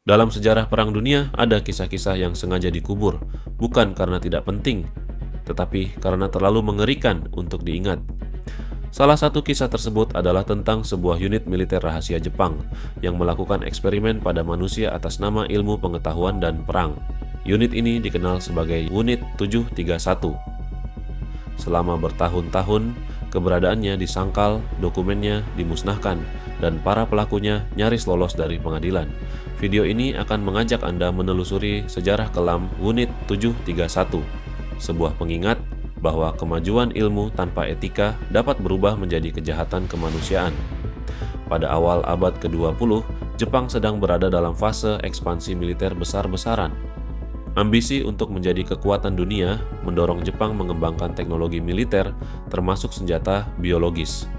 Dalam sejarah Perang Dunia, ada kisah-kisah yang sengaja dikubur, bukan karena tidak penting, tetapi karena terlalu mengerikan untuk diingat. Salah satu kisah tersebut adalah tentang sebuah unit militer rahasia Jepang yang melakukan eksperimen pada manusia atas nama ilmu pengetahuan dan perang. Unit ini dikenal sebagai Unit 731. Selama bertahun-tahun, keberadaannya disangkal, dokumennya dimusnahkan, dan para pelakunya nyaris lolos dari pengadilan. Video ini akan mengajak Anda menelusuri sejarah kelam Unit 731, sebuah pengingat bahwa kemajuan ilmu tanpa etika dapat berubah menjadi kejahatan kemanusiaan. Pada awal abad ke-20, Jepang sedang berada dalam fase ekspansi militer besar-besaran. Ambisi untuk menjadi kekuatan dunia mendorong Jepang mengembangkan teknologi militer, termasuk senjata biologis.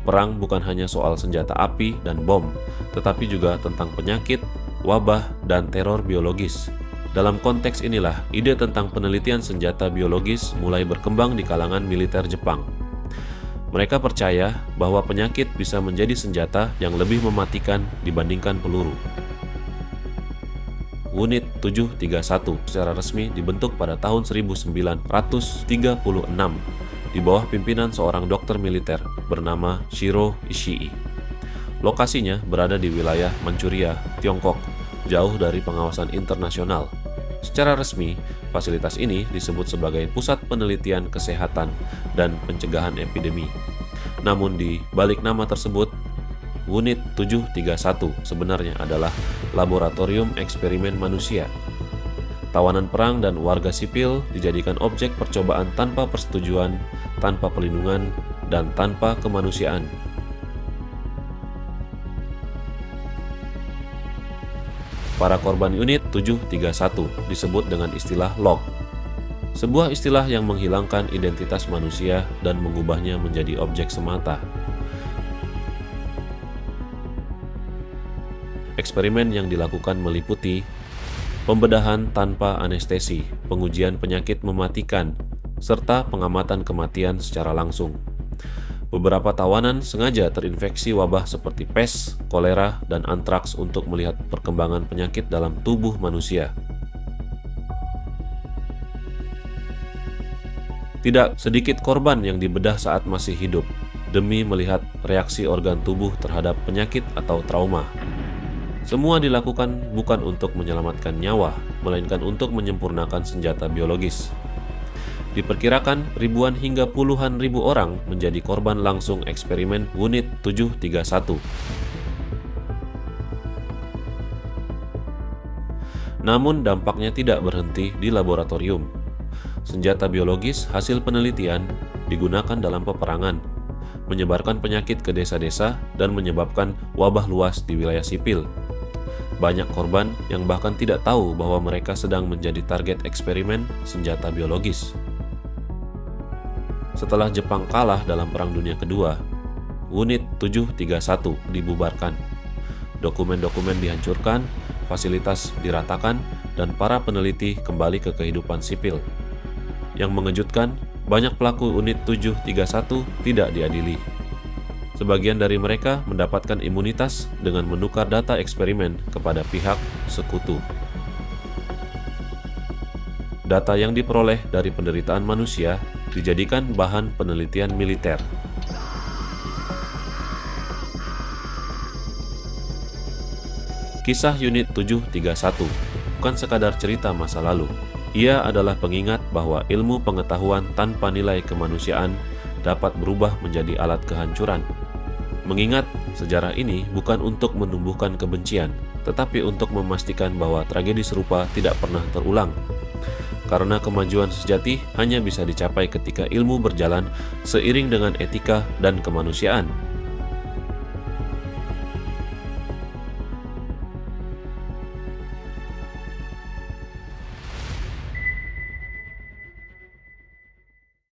Perang bukan hanya soal senjata api dan bom, tetapi juga tentang penyakit, wabah, dan teror biologis. Dalam konteks inilah, ide tentang penelitian senjata biologis mulai berkembang di kalangan militer Jepang. Mereka percaya bahwa penyakit bisa menjadi senjata yang lebih mematikan dibandingkan peluru. Unit 731 secara resmi dibentuk pada tahun 1936 di bawah pimpinan seorang dokter militer bernama Shiro Ishii. Lokasinya berada di wilayah Manchuria, Tiongkok, jauh dari pengawasan internasional. Secara resmi, fasilitas ini disebut sebagai Pusat Penelitian Kesehatan dan Pencegahan Epidemi. Namun di balik nama tersebut, Unit 731 sebenarnya adalah Laboratorium Eksperimen Manusia. Tawanan perang dan warga sipil dijadikan objek percobaan tanpa persetujuan, tanpa pelindungan, dan tanpa kemanusiaan. Para korban Unit 731 disebut dengan istilah log, sebuah istilah yang menghilangkan identitas manusia dan mengubahnya menjadi objek semata. Eksperimen yang dilakukan meliputi pembedahan tanpa anestesi, pengujian penyakit mematikan, serta pengamatan kematian secara langsung. Beberapa tawanan sengaja terinfeksi wabah seperti pes, kolera, dan antraks untuk melihat perkembangan penyakit dalam tubuh manusia. Tidak sedikit korban yang dibedah saat masih hidup, demi melihat reaksi organ tubuh terhadap penyakit atau trauma. Semua dilakukan bukan untuk menyelamatkan nyawa, melainkan untuk menyempurnakan senjata biologis. Diperkirakan ribuan hingga puluhan ribu orang menjadi korban langsung eksperimen Unit 731. Namun dampaknya tidak berhenti di laboratorium. Senjata biologis hasil penelitian digunakan dalam peperangan, menyebarkan penyakit ke desa-desa, dan menyebabkan wabah luas di wilayah sipil. Banyak korban yang bahkan tidak tahu bahwa mereka sedang menjadi target eksperimen senjata biologis. Setelah Jepang kalah dalam Perang Dunia Kedua, Unit 731 dibubarkan. Dokumen-dokumen dihancurkan, fasilitas diratakan, dan para peneliti kembali ke kehidupan sipil. Yang mengejutkan, banyak pelaku Unit 731 tidak diadili. Sebagian dari mereka mendapatkan imunitas dengan menukar data eksperimen kepada pihak sekutu. Data yang diperoleh dari penderitaan manusia dijadikan bahan penelitian militer. Kisah Unit 731 bukan sekadar cerita masa lalu. Ia adalah pengingat bahwa ilmu pengetahuan tanpa nilai kemanusiaan dapat berubah menjadi alat kehancuran. Mengingat sejarah ini bukan untuk menumbuhkan kebencian, tetapi untuk memastikan bahwa tragedi serupa tidak pernah terulang. Karena kemajuan sejati hanya bisa dicapai ketika ilmu berjalan seiring dengan etika dan kemanusiaan.